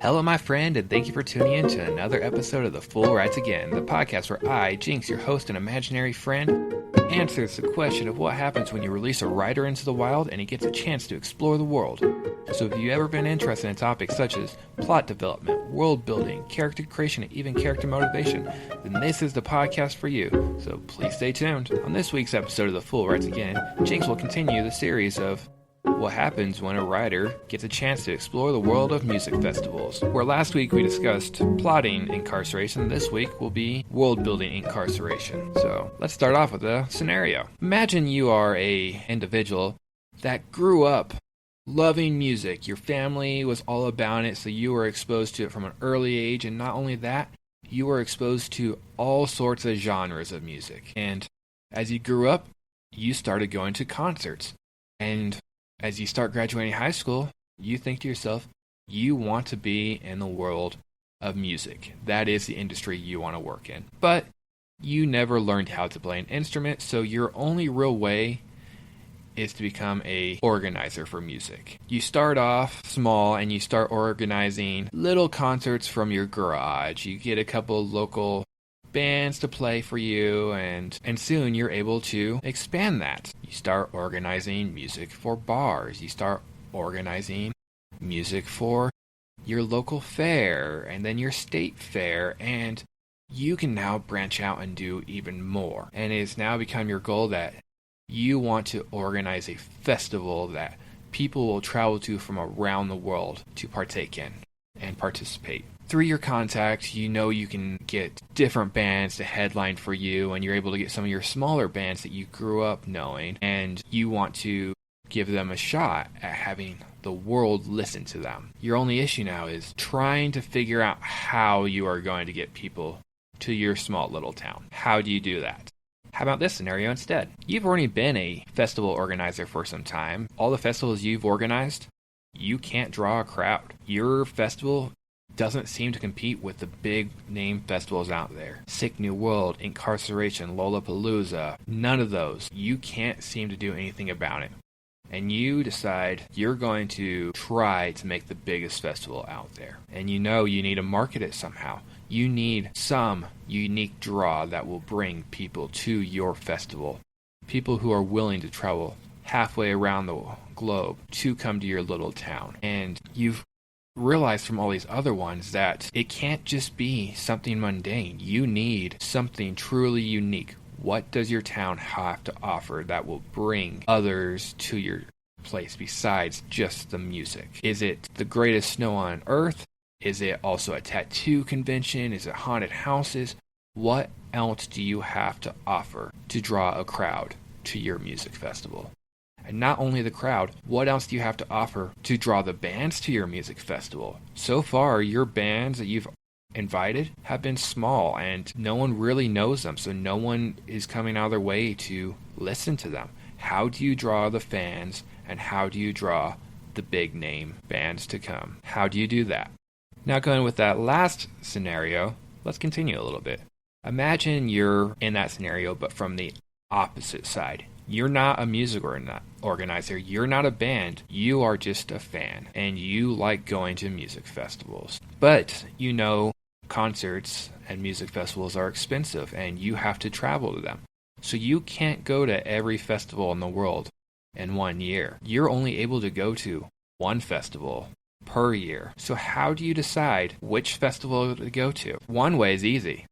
Hello, my friend, and thank you for tuning in to another episode of The Fool Writes Again, the podcast where I, Jinx, your host and imaginary friend, answers the question of what happens when you release a writer into the wild and he gets a chance to explore the world. So if you've ever been interested in topics such as plot development, world building, character creation, and even character motivation, then this is the podcast for you. So please stay tuned. On this week's episode of The Fool Writes Again, Jinx will continue the series of what happens when a writer gets a chance to explore the world of music festivals. Where last week we discussed plotting Inkcarceration, this week will be world-building Inkcarceration. So let's start off with a scenario. Imagine you are a individual that grew up loving music. Your family was all about it, so you were exposed to it from an early age, and not only that, you were exposed to all sorts of genres of music. And as you grew up, you started going to concerts. And as you start graduating high school, you think to yourself, you want to be in the world of music. That is the industry you want to work in. But you never learned how to play an instrument, so your only real way is to become a organizer for music. You start off small and you start organizing little concerts from your garage. You get a couple local bands to play for you, and soon you're able to expand that. You start organizing music for bars. You start organizing music for your local fair and then your state fair, and you can now branch out and do even more. And it's now become your goal that you want to organize a festival that people will travel to from around the world to partake in and participate. Through your contacts, you know you can get different bands to headline for you, and you're able to get some of your smaller bands that you grew up knowing, and you want to give them a shot at having the world listen to them. Your only issue now is trying to figure out how you are going to get people to your small little town. How do you do that? How about this scenario instead? You've already been a festival organizer for some time. All the festivals you've organized, you can't draw a crowd. Your festival doesn't seem to compete with the big name festivals out there. Sick New World, Inkcarceration, Lollapalooza, none of those. You can't seem to do anything about it. And you decide you're going to try to make the biggest festival out there. And you know you need to market it somehow. You need some unique draw that will bring people to your festival. People who are willing to travel halfway around the globe to come to your little town. And you've realized from all these other ones that it can't just be something mundane. You need something truly unique. What does your town have to offer that will bring others to your place besides just the music? Is it the greatest snow on earth? Is it also a tattoo convention? Is it haunted houses? What else do you have to offer to draw a crowd to your music festival? And not only the crowd, what else do you have to offer to draw the bands to your music festival? So far, your bands that you've invited have been small and no one really knows them, so no one is coming out of their way to listen to them. How do you draw the fans, and how do you draw the big name bands to come? How do you do that? Now, going with that last scenario, let's continue a little bit. Imagine you're in that scenario, but from the opposite side. You're not a music organizer. You're not a band. You are just a fan, and you like going to music festivals. But you know concerts and music festivals are expensive, and you have to travel to them. So you can't go to every festival in the world in 1 year. You're only able to go to one festival per year. So how do you decide which festival to go to? One way is easy.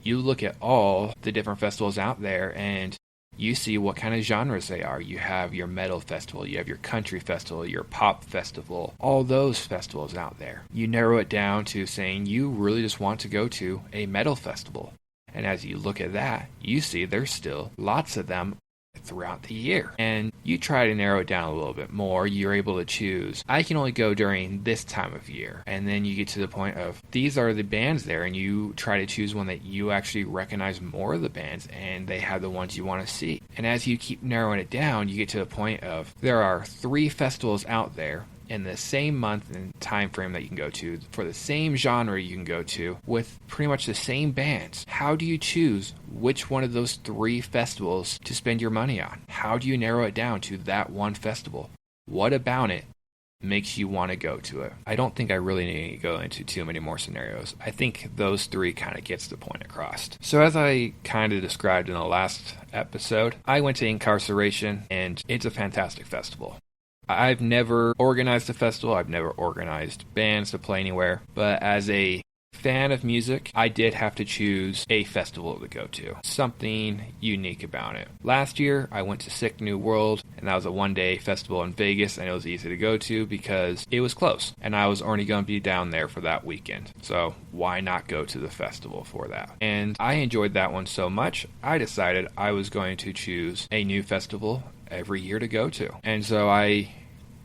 You look at all the different festivals out there, and you see what kind of genres they are. You have your metal festival, you have your country festival, your pop festival, all those festivals out there. You narrow it down to saying you really just want to go to a metal festival. And as you look at that, you see there's still lots of them throughout the year. And you try to narrow it down a little bit more. You're able to choose, I can only go during this time of year. And then you get to the point of, these are the bands there, and you try to choose one that you actually recognize more of the bands, and they have the ones you want to see. And as you keep narrowing it down, you get to the point of, there are 3 festivals out there. in the same month and time frame that you can go to for the same genre you can go to with pretty much the same bands. How do you choose which one of those 3 festivals to spend your money on? How do you narrow it down to that one festival? What about it makes you want to go to it? I don't think I really need to go into too many more scenarios. I think those 3 kind of gets the point across. So as I kind of described in the last episode, I went to Inkcarceration, and it's a fantastic festival. I've never organized a festival. I've never organized bands to play anywhere. But as a fan of music, I did have to choose a festival to go to. Something unique about it. Last year, I went to Sick New World, and that was a one-day festival in Vegas, and it was easy to go to because it was close, and I was already going to be down there for that weekend. So why not go to the festival for that? And I enjoyed that one so much, I decided I was going to choose a new festival every year to go to. And so I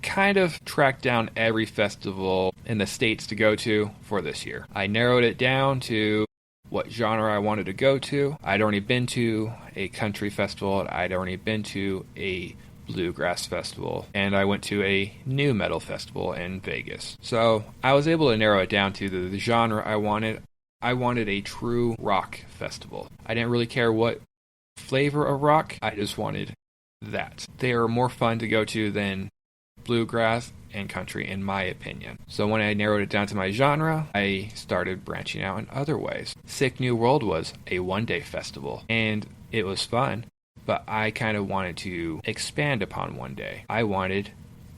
kind of tracked down every festival in the States to go to for this year. I narrowed it down to what genre I wanted to go to. I'd already been to a country festival. I'd already been to a bluegrass festival, and I went to a new metal festival in Vegas. So I was able to narrow it down to the genre I wanted. I wanted a true rock festival. I didn't really care what flavor of rock. I just wanted that. They are more fun to go to than bluegrass and country, in my opinion. So when I narrowed it down to my genre, I started branching out in other ways. Sick New World was a one-day festival, and it was fun, but I kind of wanted to expand upon one day. I wanted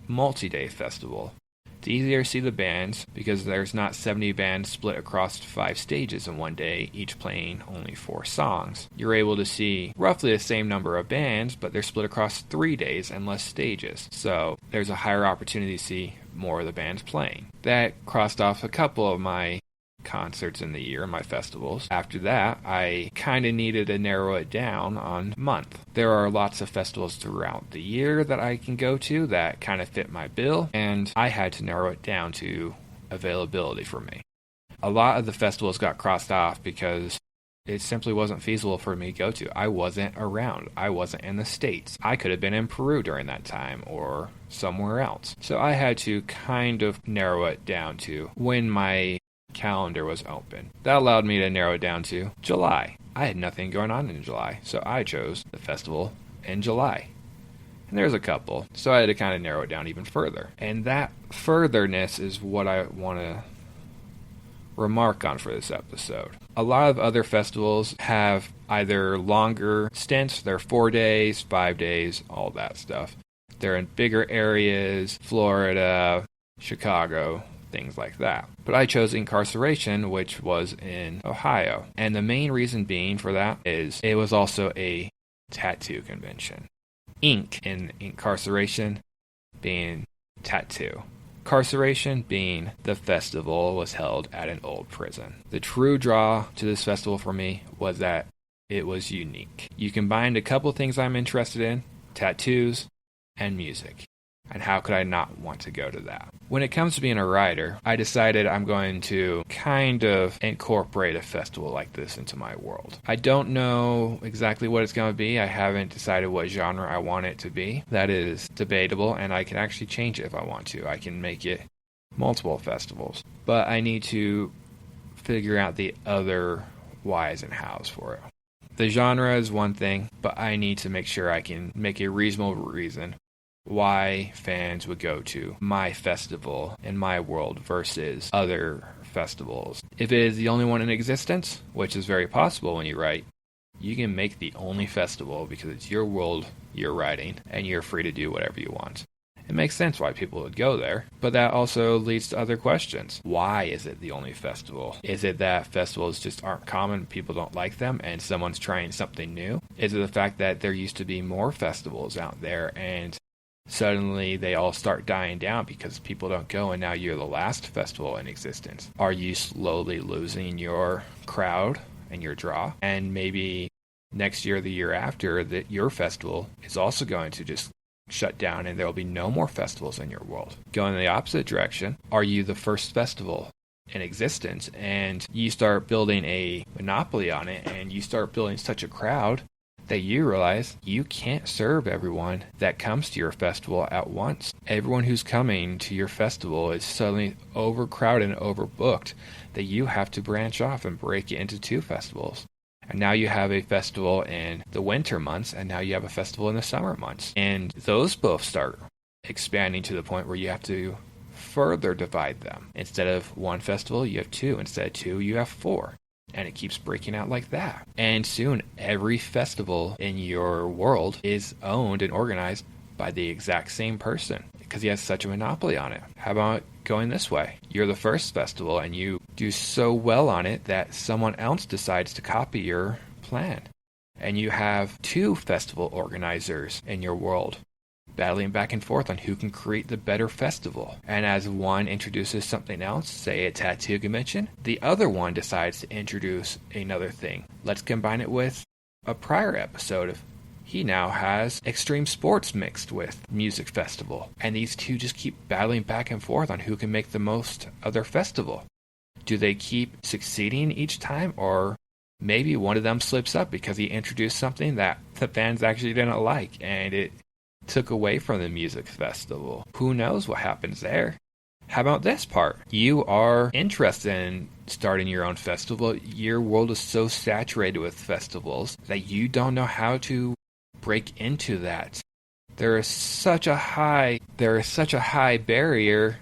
multi-day festival. It's easier to see the bands because there's not 70 bands split across 5 stages in one day, each playing only 4 songs. You're able to see roughly the same number of bands, but they're split across 3 days and less stages. So there's a higher opportunity to see more of the bands playing. That crossed off a couple of my concerts in the year, my festivals. After that, I kind of needed to narrow it down on month. There are lots of festivals throughout the year that I can go to that kind of fit my bill, and I had to narrow it down to availability for me. A lot of the festivals got crossed off because it simply wasn't feasible for me to go to. I wasn't around. I wasn't in the States. I could have been in Peru during that time or somewhere else. So I had to kind of narrow it down to when my calendar was open. That allowed me to narrow it down to July. I had nothing going on in July, so I chose the festival in July. And there's a couple, so I had to kind of narrow it down even further. And that furtherness is what I want to remark on for this episode. A lot of other festivals have either longer stints, they're 4 days, 5 days, all that stuff. They're in bigger areas, Florida, Chicago, things like that. But I chose Inkcarceration, which was in Ohio. And the main reason being for that is it was also a tattoo convention. Ink in Inkcarceration being tattoo. Carceration being the festival was held at an old prison. The true draw to this festival for me was that it was unique. You combined a couple things I'm interested in, tattoos and music. And how could I not want to go to that? When it comes to being a writer, I decided I'm going to kind of incorporate a festival like this into my world. I don't know exactly what it's going to be. I haven't decided what genre I want it to be. That is debatable, and I can actually change it if I want to. I can make it multiple festivals. But I need to figure out the other whys and hows for it. The genre is one thing, but I need to make sure I can make a reasonable reason why fans would go to my festival in my world versus other festivals. If it is the only one in existence, which is very possible when you write, you can make the only festival because it's your world you're writing and you're free to do whatever you want. It makes sense why people would go there, but that also leads to other questions. Why is it the only festival? Is it that festivals just aren't common, people don't like them, and someone's trying something new? Is it the fact that there used to be more festivals out there and suddenly they all start dying down because people don't go and now you're the last festival in existence? Are you slowly losing your crowd and your draw? And maybe next year, the year after, that your festival is also going to just shut down and there will be no more festivals in your world. Going in the opposite direction, are you the first festival in existence and you start building a monopoly on it and you start building such a crowd that you realize you can't serve everyone that comes to your festival at once. Everyone who's coming to your festival is suddenly overcrowded and overbooked that you have to branch off and break it into 2 festivals. And now you have a festival in the winter months, and now you have a festival in the summer months. And those both start expanding to the point where you have to further divide them. Instead of 1 festival, you have 2. Instead of 2, you have 4. And it keeps breaking out like that. And soon, every festival in your world is owned and organized by the exact same person because he has such a monopoly on it. How about going this way? You're the first festival and you do so well on it that someone else decides to copy your plan. And you have 2 festival organizers in your world battling back and forth on who can create the better festival. And as one introduces something else, say a tattoo convention, the other one decides to introduce another thing. Let's combine it with a prior episode of he now has extreme sports mixed with music festival. And these 2 just keep battling back and forth on who can make the most of their festival. Do they keep succeeding each time, or maybe one of them slips up because he introduced something that the fans actually didn't like and it took away from the music festival? Who knows what happens there? How about this part? You are interested in starting your own festival. Your world is so saturated with festivals that you don't know how to break into that. There is such a high barrier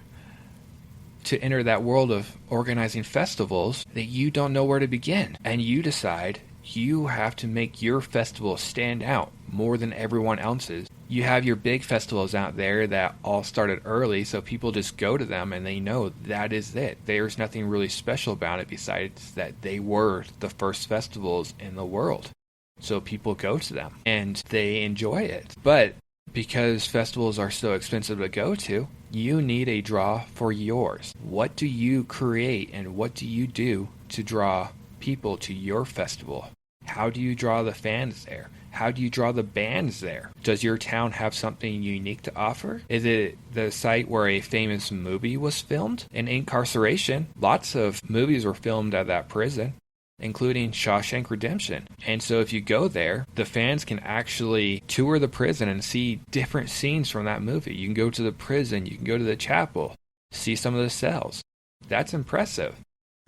to enter that world of organizing festivals that you don't know where to begin. And you decide you have to make your festival stand out more than everyone else's. You have your big festivals out there that all started early, so people just go to them and they know that is it. There's nothing really special about it besides that they were the first festivals in the world. So people go to them and they enjoy it. But because festivals are so expensive to go to, you need a draw for yours. What do you create and what do you do to draw people to your festival? How do you draw the fans there? How do you draw the bands there? Does your town have something unique to offer? Is it the site where a famous movie was filmed? In Inkcarceration, lots of movies were filmed at that prison, including Shawshank Redemption. And so if you go there, the fans can actually tour the prison and see different scenes from that movie. You can go to the prison, you can go to the chapel, see some of the cells. That's impressive.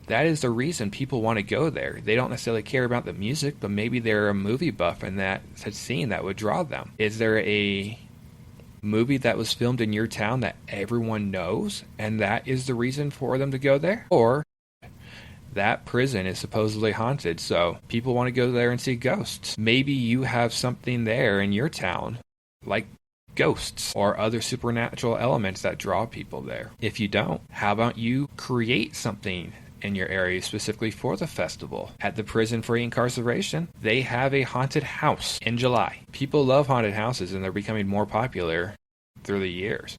That is the reason people want to go there. They don't necessarily care about the music, but maybe they're a movie buff and that's a scene that would draw them. Is there a movie that was filmed in your town that everyone knows and that is the reason for them to go there? Or that prison is supposedly haunted, so people want to go there and see ghosts. Maybe you have something there in your town, like ghosts or other supernatural elements that draw people there. If you don't, how about you create something in your area specifically for the festival? At the prison for Inkcarceration, they have a haunted house in July. People love haunted houses and they're becoming more popular through the years.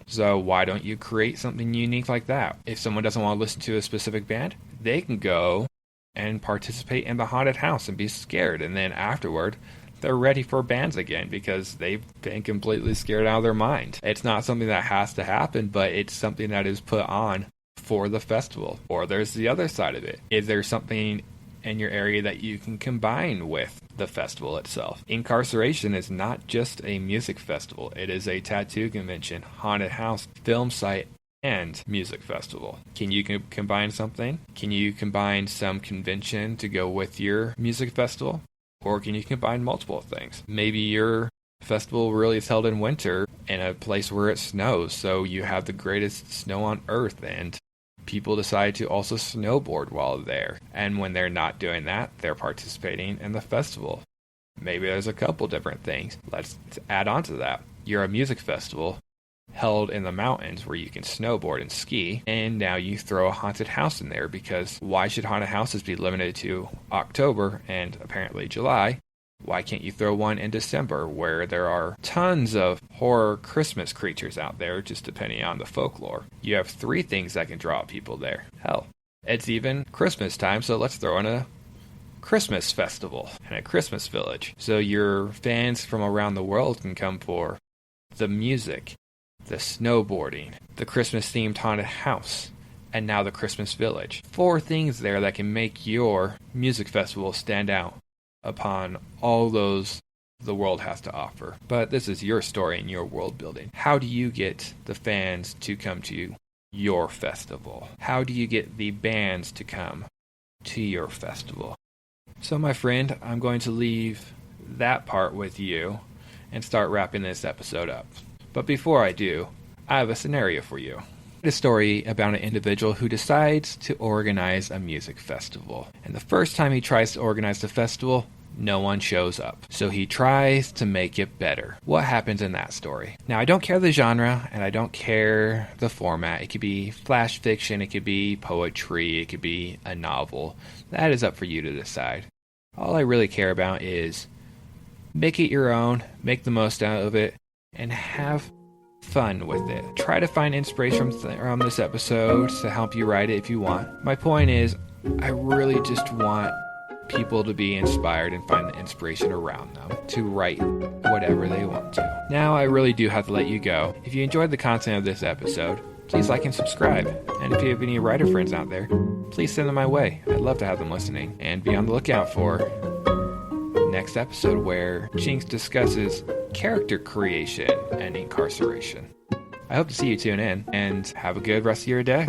So why don't you create something unique like that? If someone doesn't want to listen to a specific band, they can go and participate in the haunted house and be scared, and then afterward they're ready for bands again because they've been completely scared out of their mind. It's not something that has to happen, but it's something that is put on for the festival. Or there's the other side of it. Is there something in your area that you can combine with the festival itself? Inkcarceration is not just a music festival. It is a tattoo convention, haunted house, film site, and music festival. Can you combine something? Can you combine some convention to go with your music festival? Or can you combine multiple things? Maybe your festival really is held in winter in a place where it snows, so you have the greatest snow on earth, and people decide to also snowboard while there. And when they're not doing that, they're participating in the festival. Maybe there's a couple different things. Let's add on to that. You're a music festival held in the mountains where you can snowboard and ski, and now you throw a haunted house in there, because why should haunted houses be limited to October and apparently July? Why can't you throw one in December where there are tons of horror Christmas creatures out there, just depending on the folklore? You have 3 things that can draw people there. Hell, it's even Christmas time, so let's throw in a Christmas festival and a Christmas village. So your fans from around the world can come for the music, the snowboarding, the Christmas-themed haunted house, and now the Christmas village. 4 things there that can make your music festival stand out upon all those the world has to offer. But this is your story and your world building. How do you get the fans to come to your festival? How do you get the bands to come to your festival? So my friend, I'm going to leave that part with you and start wrapping this episode up. But before I do, I have a scenario for you. A story about an individual who decides to organize a music festival. And the first time he tries to organize the festival, no one shows up. So he tries to make it better. What happens in that story? Now, I don't care the genre and I don't care the format. It could be flash fiction, it could be poetry, it could be a novel. That is up for you to decide. All I really care about is make it your own, make the most out of it, and have fun with it. Try to find inspiration from this episode to help you write it if you want. My point is, I really just want people to be inspired and find the inspiration around them to write whatever they want to. Now I really do have to let you go. If you enjoyed the content of this episode, please like and subscribe. And if you have any writer friends out there, please send them my way. I'd love to have them listening. And be on the lookout for next episode where Jinks'd discusses character creation and incarceration. I hope to see you tune in and have a good rest of your day.